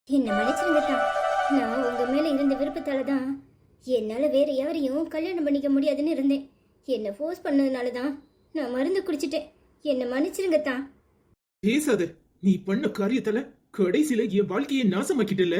என்ன மன்னிச்சிருங்கத்தா. நான் உங்க மேல இருந்த விருப்பத்தால தான் என்னால வேற யாரையும் கல்யாணம் பண்ணிக்க முடியாதுன்னு இருந்தேன். என்ன ஃபோர்ஸ் பண்ணதுனால தான் நான் மருந்து குடிச்சிட்டேன். என்ன மன்னிச்சிருங்கத்தா. பேசாத. நீ பண்ண காரியத்தால கடைசியில என் வாழ்க்கையை நாசமாக்கிட்டல.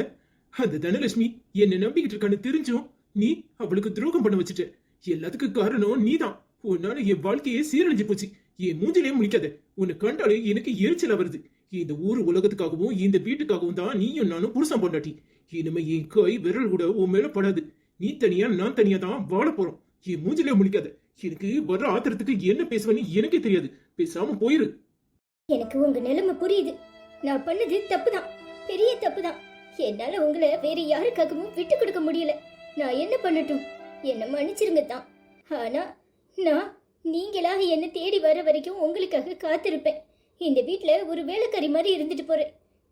அந்த தனலட்சுமி என்ன நம்பிக்கிட்டு இருக்கான்னு தெரிஞ்சும் நீ அவளுக்கு துரோகம் பண்ண வச்சுட்ட. எல்லாத்துக்கும் காரணம் நீதான். உன்னால என் வாழ்க்கையே சீரழிஞ்சு போச்சு. என் மூஞ்சிலே முழிக்காத. உன்னை கண்டாலே எனக்கு எரிச்சலா வருது. இந்த ஊர் உலகத்துக்காகவும் இந்த வீட்டுக்காகவும் தான் நீயும் நானும் புருஷன் பொண்டாட்டி. இனிமே என் கை விரல் கூட உன் மேல படாது. நீ தனியா நான் தனியா தான் வாழ போறோம். என் மூஞ்சிலே முழிக்காத. எனக்கு வர்ற ஆத்திரத்துக்கு என்ன பேசுவேன்னு எனக்கே தெரியாது. பேசாம போயிரு. எனக்கு உங்க நிலைமை புரியுது. நான் பண்ணது தப்புதான், பெரிய தப்புதான். என்னால உங்களை வேற யாருக்காகவும் விட்டு கொடுக்க முடியல. நான் என்ன பண்ணட்டும்? என்ன மன்னிச்சிருங்க தான். ஆனா நான் நீங்களா என்ன தேடி வர வரைக்கும் உங்களுக்காக காத்திருப்பேன். இந்த வீட்ல ஒரு வேலைக்காரி மாதிரி இருந்துட்டு போறேன்.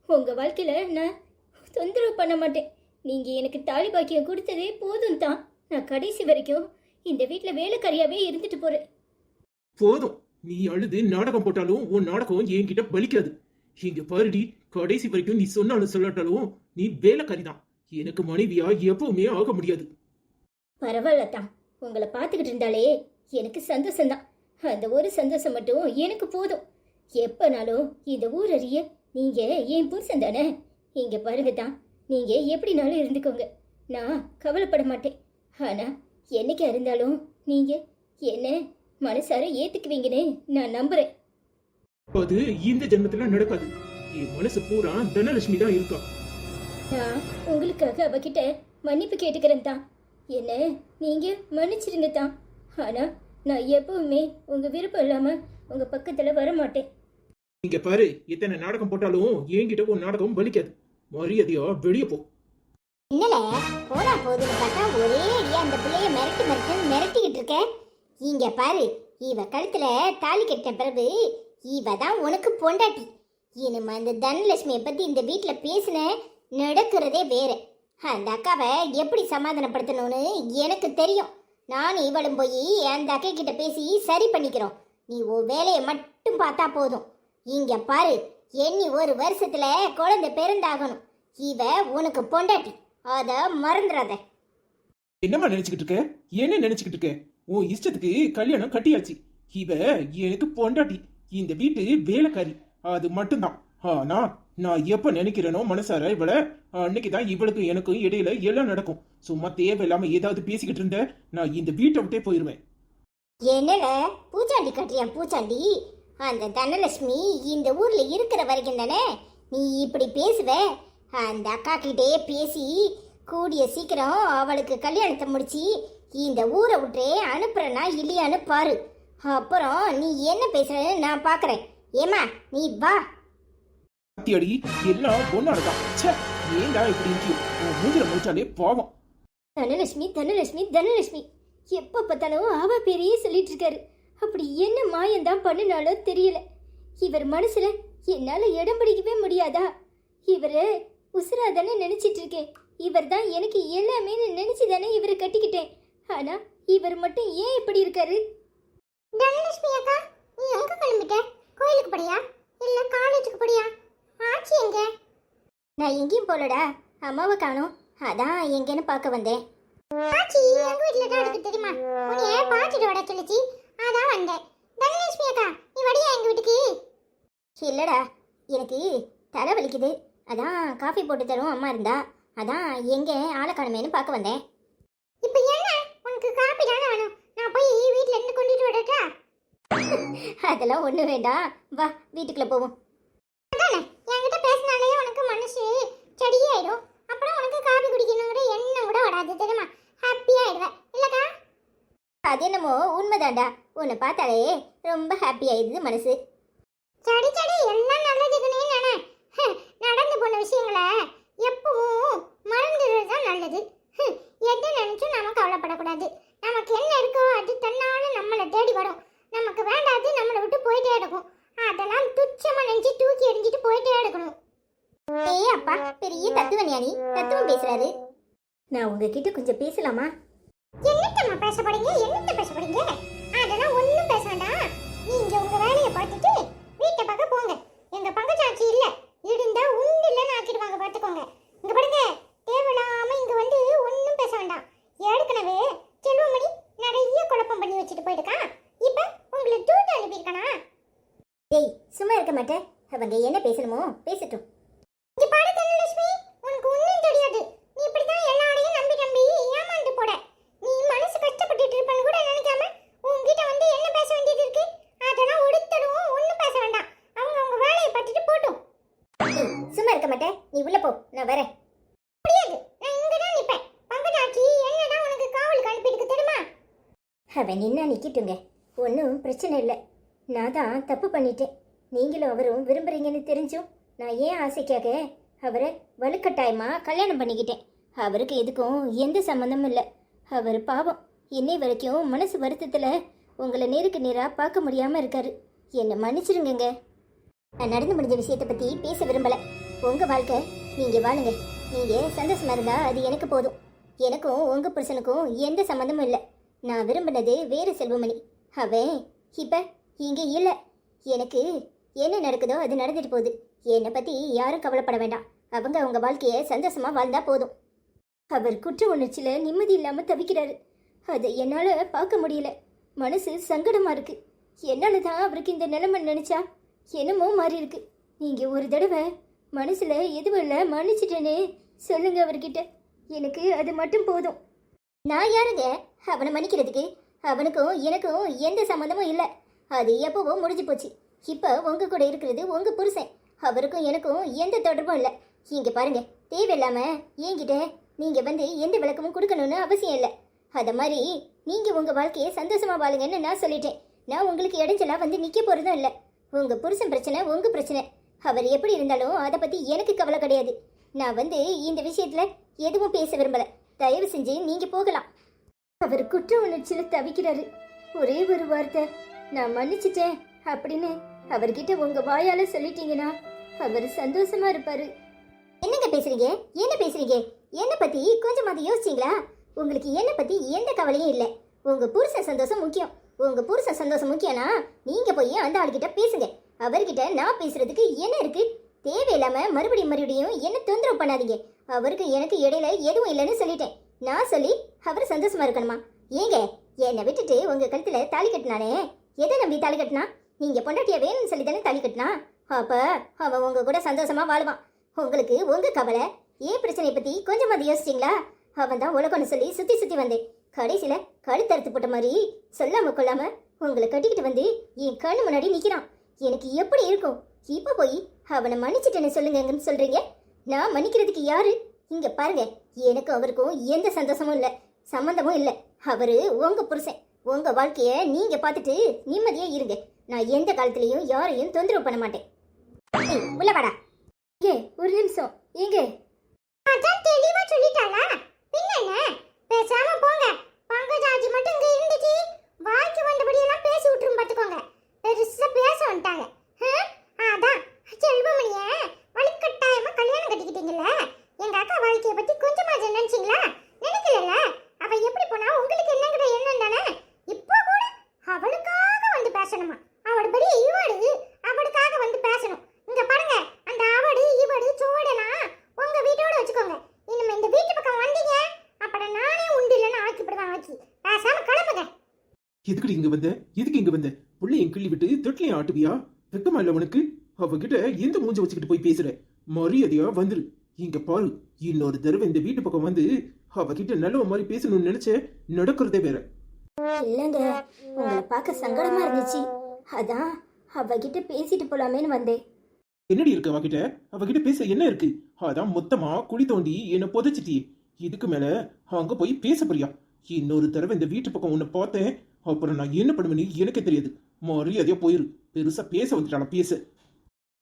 உங்க வாழ்க்கையில நான் தொந்தரவு பண்ண மாட்டேன். நீங்க எனக்கு தாலி பாக்கியம் கொடுத்ததே போதும் தான். நான் கடைசி வரைக்கும் இந்த வீட்ல வேலைக்காரியாவே இருந்துட்டு போறேன். போதும். நீ அழுது நாடகம் போட்டாலும் உன் நாடகம் என்கிட்ட பலிக்காது. இங்க பாருடி, கடைசி வரைக்கும் நீ சொன்னாலும் சொல்லாட்டாலும் நீ வேலைக்காரிதான். எனக்கு மனைவியா எப்பவுமே ஆக முடியாது. பரவாயில்ல தான். உங்களை பார்த்துக்கிட்டு இருந்தாலே எனக்கு சந்தோஷம்தான். அந்த ஒரு சந்தோஷம் மட்டும் எனக்கு போதும். எப்பனாலும் இந்த ஊர் அறிய நீங்க என் புருஷன் தானே. இங்க பாருங்க தான், நீங்க எப்படினாலும் இருந்துக்கோங்க. நான் கவலைப்பட மாட்டேன். ஆனா என்னைக்கா இருந்தாலும் நீங்க என்ன மனசார ஏத்துக்குவீங்கன்னு நான் நம்புறேன். அது இந்த ஜென்மத்துல நடக்காது. என் மனசு பூரா தனலட்சுமி தான் இருக்கா. நான் உங்களுக்காக அவகிட்ட மன்னிப்பு கேட்டுக்கிறேன் தான். என்ன நீங்க மன்னிச்சிருங்க தான். ஆனா நான் எப்பவுமே உங்க விருப்பம் இல்லாம உங்க பக்கத்துல வர மாட்டேன். இங்க பாரு, எத்தனை நாடகம் போட்டாலும் என்கிட்ட உன் நாடகம் பலிக்காது. மரியாதையா வெளியே போ. என்னல போனா போதுன்னு பார்த்தா ஒரே அடியா அந்த பிள்ளைய மிரட்டிக்கிட்டு இருக்க. இங்க பாரு, இவ கழுத்துல தாலி கட்டின பிறகு இவ தான் உனக்கு பொண்டாட்டி. இனிமே அந்த தனலட்சுமியை பத்தி இந்த வீட்டுல பேசின நடக்கிறதே வேற. அந்த அக்காவை எப்படி சமாதானப்படுத்தணும்னு எனக்கு தெரியும். நானும் இவளும் போய் அந்த அக்கா கிட்ட பேசி சரி பண்ணிக்கிறோம். நீ உன் வேலையை மட்டும் பார்த்தா போதும். இங்க பாரு, எண்ணி ஒரு வருஷத்துல குழந்தை பிறந்தாகணும். இவ உனக்கு பொண்டாட்டி, அத மறந்துடாத. என்னம்மா நினைச்சுக்கிட்டு இருக்க? என்ன நினைச்சுக்கிட்டு இருக்க? உன் இஷ்டத்துக்கு கல்யாணம் கட்டியாச்சு. இவ எனக்கு பொண்டாட்டி, இந்த வீட்டு வேலைக்காரி, அது மட்டும்தான். ஆனா நான் எப்ப நினைக்கிறேனோ மனசார இவளை, அன்னைக்குதான் இவளுக்கு எனக்கு இடையில எல்லாம் நடக்கும். சும்மா தேவையில்லாம ஏதாவது பேசிக்கிட்டு இருந்த நான் இந்த வீட்டை விட்டே போயிருவேன். என்னல பூச்சாண்டி கட்டுறியா? பூச்சாண்டி, அந்த தனலட்சுமி இந்த ஊர்ல இருக்கிற வரைக்கும் தானே நீ இப்படி பேசுவ. அந்த அக்கா கிட்டே பேசி கூடிய சீக்கிரம் அவளுக்கு கல்யாணத்தை முடிச்சு இந்த ஊரை விட்டே அனுப்புறனா இல்லையான்னு பாரு. அப்புறம் நீ என்ன பேசுறன்னு நான் பாக்குறேன். ஏமா நீ வா. அடி எல்லாம் ஒன்னாலதான். ஏண்டா இப்படி இருக்கியோ? உன் மூஞ்சில முடிச்சாலே பாவம். தனலட்சுமி தனலட்சுமி தனலட்சுமி எப்ப பார்த்தாலும் அவ பேரையே சொல்லிட்டு இருக்காரு. அப்படி என்ன மாயம்தான் பண்ணினாலோ தெரியல. இவர் மனசுல என்னால இடம் பிடிக்கவே முடியாதா? இவரை உசுரா தானே நினைச்சிட்டு இருக்கேன். இவர் தான் எனக்கு எல்லாமே நினைச்சு தானே இவரை கட்டிக்கிட்டேன். ஆனா இவர் மட்டும் ஏன் இப்படி இருக்காரு? தனலட்சுமி அக்கா, நீ எங்க கிளம்பிட்ட? கோயிலுக்கு போறியா இல்ல காலேஜுக்கு போறியா? ஆச்சி எங்க? நான் எங்கேயும் போலடா. அம்மாவை காணோம், அதான் எங்கன்னு பார்க்க வந்தேன். ஆச்சி எங்க வீட்ல தான் இருக்கு தெரியுமா? உன்னைய பாத்துட்டு வட சொல்லுச்சி, அதான் வந்தேன். தனலட்சுமி அக்கா, நீ வடியா எங்க வீட்டுக்கு? இல்லடா, எனக்கு தலை வலிக்குது. அதான் காஃபி போட்டு தரும் அம்மா இருந்தா. அதான் எங்க ஆளை காணுமேனு பார்க்க வந்தேன். இப்போ என்ன உனக்கு காபி தானே வேணும்? நான் போய் வீட்ல இருந்து கொண்டுட்டு வரட்டா? அதெல்லாம் ஒண்ணு வேண்டாம், வா வீட்டுக்குள்ள போவோம். அதானே, என்கிட்ட பேசினாலே உனக்கு மனசு செடியாயிடும். அப்புறம் உனக்கு காபி குடிக்கணுங்கிற எண்ணம் கூட வராது தெரியுமா? ஹாப்பியா ஆயிடுவேன் இல்லக்கா? அது என்னமோ உண்மைதான்டா. உன்னை பார்த்தாலே ரொம்ப ஹாப்பி ஆயிடுது மனசு. சடி சடி எல்லாம் நல்லதுக்குன்னே நானே. நடந்து போன விஷயங்களை எப்பவும் மறந்துடுறது தான் நல்லது. எதை நினைச்சும் நாம கவலைப்படக்கூடாது. நமக்கு என்ன இருக்கோ அது தன்னால நம்மளை தேடி வரும். நமக்கு வேண்டாது நம்மளை விட்டு போயிட்டே இருக்கும். அதெல்லாம் துச்சமா நினைச்சு தூக்கி எறிஞ்சிட்டு போயிட்டே இருக்கணும். ஏய் அப்பா, பெரிய தத்துவ ஞானி தத்துவம் பேசுறாரு. நான் உங்ககிட்ட கொஞ்சம் பேசலாமா? என்னத்தம்மா பேச போறீங்க? என்னத்த பேச போறீங்க? அதெல்லாம் ஒண்ணும் பேச வேண்டாம். நீங்க உங்க வேலையை பார்த்துட்டு வீட்டை பக்கம் போங்க. எங்க பங்கஜாச்சி இல்ல இருந்தா உண்டு இல்லைன்னு ஆக்கிடுவாங்க பார்த்துக்கோங்க. இங்க பாருங்க, தேவையில்லாம இங்க வந்து ஒன்றும் பேச வேண்டாம். ஏற்கனவே செல்வமணி நிறைய குழப்பம் பண்ணி வச்சுட்டு போயிட்டுக்கான். இப்ப உங்களை தூட்டு அனுப்பியிருக்கானா? டேய், சும்மா இருக்க மாட்டேன். அவங்க என்ன பேசணுமோ பேசட்டும். இங்க பாரு தனலட்சுமி, உனக்கு ஒன்றும் தெரியாது. நீ இப்படிதான் எல்லாரையும் நம்பி நம்பி ஏமாந்து போட. நீ மனசு கஷ்டப்பட்டுட்டு இருப்பேன்னு கூட நினைக்காம உன்கிட்ட வந்து என்ன பேச வேண்டியது இருக்கு? அதெல்லாம் ஒடுத்தரும் ஒன்றும் பேச வேண்டாம். அவங்க வேலையை பார்த்துட்டு போட்டும். சும்மா இருக்க மாட்டேன். நீ உள்ள போ, நான் வரேன். முடியாது, நான் இங்க தான் நிப்பேன். பங்கஜாச்சி என்னதான் உனக்கு காவலுக்கு அனுப்பிட்டு தெரியுமா? அவன் நின்னா நிக்கட்டுங்க, ஒன்றும் பிரச்சனை இல்லை. நான் தான் தப்பு பண்ணிட்டேன். நீங்களும் அவரும் விரும்புறீங்கன்னு தெரிஞ்சும் நான் ஏன் ஆசைக்காக அவரை வலுக்கட்டாயமா கல்யாணம் பண்ணிக்கிட்டேன். அவருக்கு எதுக்கும் எந்த சம்மந்தமும் இல்லை. அவர் பாவம் இன்னை வரைக்கும் மனசு வருத்தத்தில் உங்களை நேருக்கு நேராக பார்க்க முடியாமல் இருக்காரு. என்னை மன்னிச்சிருங்கங்க. நான் நடந்து முடிஞ்ச விஷயத்தை பற்றி பேச விரும்பலை. உங்கள் வாழ்க்கை நீங்கள் வாழுங்க. நீங்கள் சந்தோஷமா இருந்தா அது எனக்கு போதும். எனக்கும் உங்கள் புருஷனுக்கும் எந்த சம்மந்தமும் இல்லை. நான் விரும்பினது வேறு செல்வமணி. அவன் இப்போ இங்கே இல்லை. எனக்கு என்ன நடக்குதோ அது நடந்துட்டு போகுது. என்னை பற்றி யாரும் கவலைப்பட வேண்டாம். அவங்க வாழ்க்கையை சந்தோஷமாக வாழ்ந்தா போதும். அவர் குற்ற உணர்ச்சியில் நிம்மதி இல்லாமல் தவிக்கிறாரு. அதை என்னால் பார்க்க முடியல. மனசு சங்கடமாக இருக்கு. என்னால் தான் அவருக்கு இந்த நிலைமை நினச்சா என்னமோ மாறி இருக்கு. நீங்கள் ஒரு தடவை மனசில் எதுவும் இல்லை மன்னிச்சிட்டேன்னு சொல்லுங்க அவர்கிட்ட. எனக்கு அது மட்டும் போதும். நான் யாருங்க அவனை மன்னிக்கிறதுக்கு? அவனுக்கும் எனக்கும் எந்த சம்மந்தமும் இல்லை. அது எப்பவோ முடிஞ்சு போச்சு. இப்போ உங்க கூட இருக்கிறது உங்க புருஷன். அவருக்கும் எனக்கும் எந்த தொடர்பும் இல்லை. இங்க பாருங்க, தேவையில்லாம என்கிட்ட நீங்க வந்து எந்த விளக்கமும் கொடுக்கணும்னு அவசியம் இல்லை. அத மாதிரி நீங்க உங்க வாழ்க்கையை சந்தோஷமா வாழுங்கன்னு நான் சொல்லிட்டேன். நான் உங்களுக்கு இடைஞ்சலா வந்து நிக்க போறதும் இல்லை. உங்க புருஷன் பிரச்சனை உங்க பிரச்சனை. அவர் எப்படி இருந்தாலும் அதை பத்தி எனக்கு கவலை கிடையாது. நான் வந்து இந்த விஷயத்துல எதுவும் பேச விரும்பல. தயவு செஞ்சு நீங்க போகலாம். அவர் குற்ற உணர்ச்சியில தவிக்கிறாரு. ஒரே ஒரு வார்த்தை நான் மன்னிச்சிட்டேன் அப்படின்னு அவர்கிட்ட உங்க வாயால சொல்லிட்டீங்கன்னா அவர் சந்தோஷமா இருப்பாரு. என்னங்க பேசுறீங்க? என்ன பேசுறீங்க? என்ன பத்தி கொஞ்சமாவது யோசிச்சீங்களா? உங்களுக்கு என்ன பத்தி எந்த கவலையும் இல்லை. உங்க புருஷன் சந்தோஷம் முக்கியம். உங்க புருஷன் சந்தோஷம் முக்கியம்னா நீங்க போய் அந்த ஆளுகிட்ட பேசுங்க. அவர்கிட்ட நான் பேசுறதுக்கு என்ன இருக்கு? தேவையில்லாம மறுபடியும் என்ன தொந்தரவு பண்ணாதீங்க. அவருக்கு எனக்கு இடையில எதுவும் இல்லைன்னு சொல்லிட்டேன். நான் சொல்லி அவர் சந்தோஷமா இருக்கணுமா? ஏங்க, என்னை விட்டுட்டு உங்க கழுத்துல தாலி கட்டினானே, எதை நம்பி தாலி கட்டினா? நீங்க பொண்டாட்டிய வேணும்னு சொல்லி தானே தாலி கட்டினா? அப்ப அவன் உங்க கூட சந்தோஷமா வாழ்வான். உங்களுக்கு உங்க கவலை ஏன் பிரச்சனையை பத்தி கொஞ்சமாவது யோசிச்சிங்களா? அவன் தான் உலகம்னு சொல்லி சுத்தி சுத்தி வந்தேன். கடைசியில கழுத்தறுத்து போட்ட மாதிரி சொல்லாம கொள்ளாம உங்களை கட்டிக்கிட்டு வந்து என் கண்ணு முன்னாடி நிக்கிறான். எனக்கு எப்படி இருக்கும்? இப்ப போய் அவனை மன்னிச்சிட்டேன்னு சொல்லுங்கன்னு சொல்றீங்க. நான் மன்னிக்கிறதுக்கு யாரு? இங்க பாருங்க, எனக்கும் அவருக்கும் எந்த சந்தோஷமும் இல்லை, சம்பந்தமும் இல்லை. அவரு உங்க புருஷன். உங்க வாழ்க்கைய நீங்க பார்த்துட்டு நிம்மதியா இருங்க. நான் எந்த காலத்திலையும் யாரையும் தொந்தரவு பண்ண மாட்டேன். உள்ள வாடா. ஏ ஒரு நிமிஷம். ஏங்க அதான் தெளிவா சொல்லிட்டாளா? பின்ன என்ன? பேசாம போங்க. பங்கஜாஜி மட்டும் இங்க இருந்துச்சு வாய்க்கு வந்தபடி எல்லாம் பேசி விட்டுரும் பாத்துக்கோங்க. பெருசா பேச வந்துட்டாங்க. அதான் செல்வமணிய வலுக்கட்டாயமா கல்யாணம் கட்டிக்கிட்டீங்கல்ல. எங்க அக்கா வாழ்க்கைய பத்தி கொஞ்சமா நினைச்சீங்களா? நினைக்கல. அவ எப்படி போனா உங்களுக்கு என்னங்கிற எண்ணம் தானே. இப்போ கூட அவளுக்காக வந்து பேசணுமா? அவட பெரிய ஈவாடு அவளுக்காக வந்து பேசணும். இங்க பாருங்க, அந்த ஆவடு ஈவாடு சோடலாம் உங்க வீட்டோட வச்சுக்கோங்க. இனிமே இந்த வீட்டு பக்கம் வந்தீங்க அப்புறம் நானே உண்டு இல்லைன்னு ஆக்கிப்படுவேன். ஆக்கி பேசாம கிளம்புங்க. எதுக்குடி இங்க வந்த? எதுக்கு இங்க வந்த? புள்ளையும் கிள்ளி விட்டு தொட்டிலையும் ஆட்டுவியா? வெக்கமா இல்ல உனக்கு? அவகிட்ட எந்த மூஞ்ச வச்சுக்கிட்டு போய் பேசுற? மரியாதையா வந்துரு. இங்க பாரு, இன்னொரு தடவை இந்த வீட்டு பக்கம் வந்து அவகிட்ட நல்ல மாதிரி பேசணும்னு நினைச்ச நடக்கிறதே வேற. இல்லங்க, உங்களை பார்க்க சங்கடமா இருந்துச்சு. அதான் அவகிட்ட பேசிட்டு போலாமேன்னு வந்தேன். என்னடி இருக்கு அவகிட்ட? அவகிட்ட பேச என்ன இருக்கு? அதான் மொத்தமா குழி தோண்டி என்ன புதைச்சிட்டியே. இதுக்கு மேல அங்க போய் பேச போறியா? இன்னொரு தடவை இந்த வீட்டு பக்கம் உன்னை பார்த்தேன் அப்புறம் நான் என்ன பண்ணுவேன்னு எனக்கே தெரியாது. மரியாதையா போயிரு. பெருசா பேச வந்துட்டான பேச.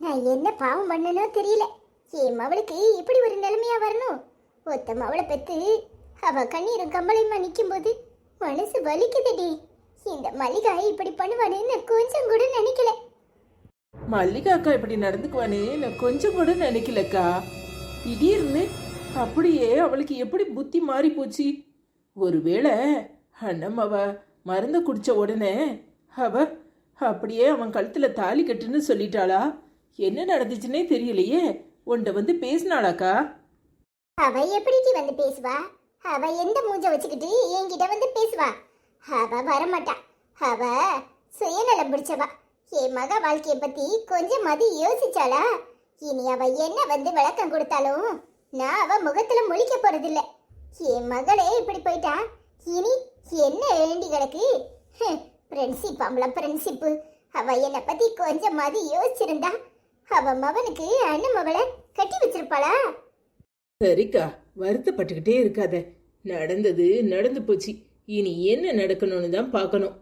நான் என்ன பாவம் பண்ணனோ தெரியல. என் மவளுக்கு இப்படி ஒரு நிலைமையா வரணும்? ஒத்த மவளை பெத்து அவ கண்ணீரும் கம்பளையுமா நிற்கும் போது மனசு வலிக்குதுடி. இந்த மல்லிகா இப்படி பண்ணுவானு கொஞ்சம் கூட நினைக்கல. மல்லிகா அக்கா இப்படி நடந்துக்குவானே நான் கொஞ்சம் கூட நினைக்கலக்கா. திடீர்னு அப்படியே அவளுக்கு எப்படி புத்தி மாறி போச்சு? ஒருவேளை அண்ணம் அவ மருந்து குடிச்ச உடனே அவ அப்படியே அவன் கழுத்துல தாலி கட்டுன்னு சொல்லிட்டாளா? என்ன நடந்துச்சுன்னே தெரியலையே. உன்கிட்ட வந்து பேசினாளாக்கா? அவ எப்படிக்கு வந்து பேசுவா? அவ எந்த மூஞ்ச வச்சுக்கிட்டு என்கிட்ட வந்து பேசுவா? அவ வரமாட்டா. அவ சுயநலம் பிடிச்சவா. என் மக வாழ்க்கைய பத்தி கொஞ்சமாவது யோசிச்சாளா? இனி அவ என்ன வந்து விளக்கம் கொடுத்தாலும் நான் அவ முகத்துல முழிக்க போறதில்ல. என் மகளே இப்படி போயிட்டா, இனி என்ன வேண்டி கிடக்கு? ஃப்ரெண்ட்ஷிப் அவள ஃப்ரெண்ட்ஷிப்பு. அவ என்னை பத்தி கொஞ்சமாவது யோசிச்சிருந்தா அவ மவனுக்கு அண்ணன் மவளை கட்டி வச்சிருப்பாளா? சரிக்கா, வருத்தப்பட்டுக்கிட்டே இருக்காத. நடந்தது நடந்து போச்சு. இனி என்ன நடக்கணும்னு தான் பார்க்கணும்.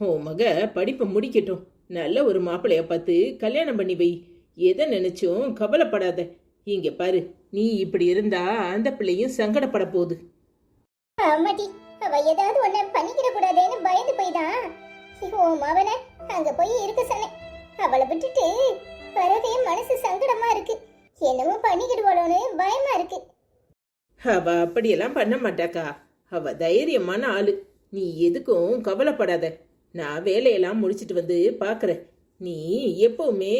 உன் மக படிப்பை முடிக்கட்டும். நல்ல ஒரு மாப்பிள்ளைய பார்த்து கல்யாணம் பண்ணி வை. எதை நினைச்சும் கவலைப்படாத. இங்க பாரு, நீ இப்படி இருந்தா அந்த பிள்ளையும் சங்கடப்பட போகுது. ஆமாடி, அவ ஏதாவது ஒண்ணு பண்ணிக்கிட கூடாதுன்னு பயந்து போய்தான் உன் மவனை அங்க போய் இருக்க சொன்னேன். அவளை விட்டுட்டு வரவே மனசு சங்கடமா இருக்கு. என்னமோ பண்ணிக்கிடுவாளோன்னு பயமா இருக்கு. அவ அப்படியெல்லாம் பண்ண மாட்டாக்கா. அவ தைரியமான ஆளு. நீ எதுக்கும் கவலைப்படாத. நான் வேலையெல்லாம் முடிச்சிட்டு வந்து பார்க்கறேன். நீ எப்பவுமே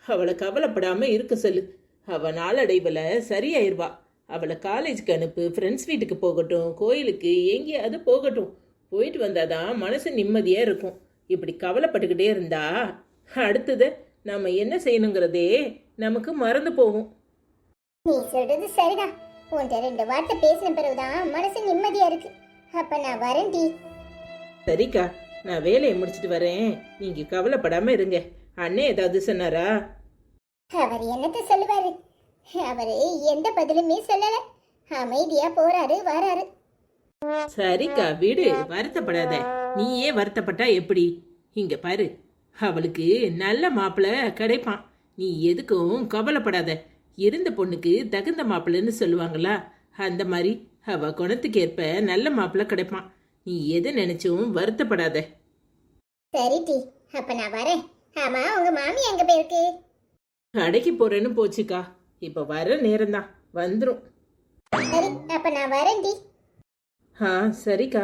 அவளை கவலைப்படாம இருக்க சொல்லு. அவ நாளடைவில் சரியாயிருவா. அவளை காலேஜுக்கு அனுப்பு, ஃப்ரெண்ட்ஸ் வீட்டுக்கு போகட்டும், கோயிலுக்கு எங்கேயாவது போகட்டும். போயிட்டு வந்தாதான் மனசு நிம்மதியா இருக்கும். இப்படி கவலைப்பட்டுக்கிட்டே இருந்தா அடுத்தது நாம என்ன செய்யணுங்கிறதே நமக்கு மறந்து போகும். நீ சொல்றது சரிதான். உன்கிட்ட 2 வார்த்தை பேசின பிறகுதான் மனசு நிம்மதியா இருக்கு. அப்ப நான் வரேன்டி. சரிக்கா, நான் வேலையை முடிச்சிட்டு வரேன். நீங்க கவலைப்படாம இருங்க. அண்ணே ஏதாவது சொன்னாரா? அவர் என்னத்த சொல்லுவாரு? அவரு எந்த பதிலுமே சொல்லல. அமைதியா போறாரு வராரு. சரிக்கா, விடு, வருத்தப்படாத. நீயே வருத்தப்பட்டா எப்படி? இங்க பாரு, அவளுக்கு நல்ல மாப்பிள்ளை கிடைப்பான். நீ எதுக்கும் கவலைப்படாத. இருந்த பொண்ணுக்கு தகுந்த மாப்பிள்ளைன்னு சொல்லுவாங்களா, அந்த மாதிரி அவ குணத்துக்கு ஏற்ப நல்ல மாப்பிள்ளை கிடைப்பான். நீ எதை நினைச்சும் வருத்தப்படாத. சரி டி, அப்ப நான் வரேன். ஆமா, உங்க மாமி எங்க போயிருக்கு? கடைக்கு போறேன்னு போச்சுக்கா. இப்ப வர நேரம்தான், வந்துரும். சரி, அப்ப நான் வரேன் டி. சரிக்கா.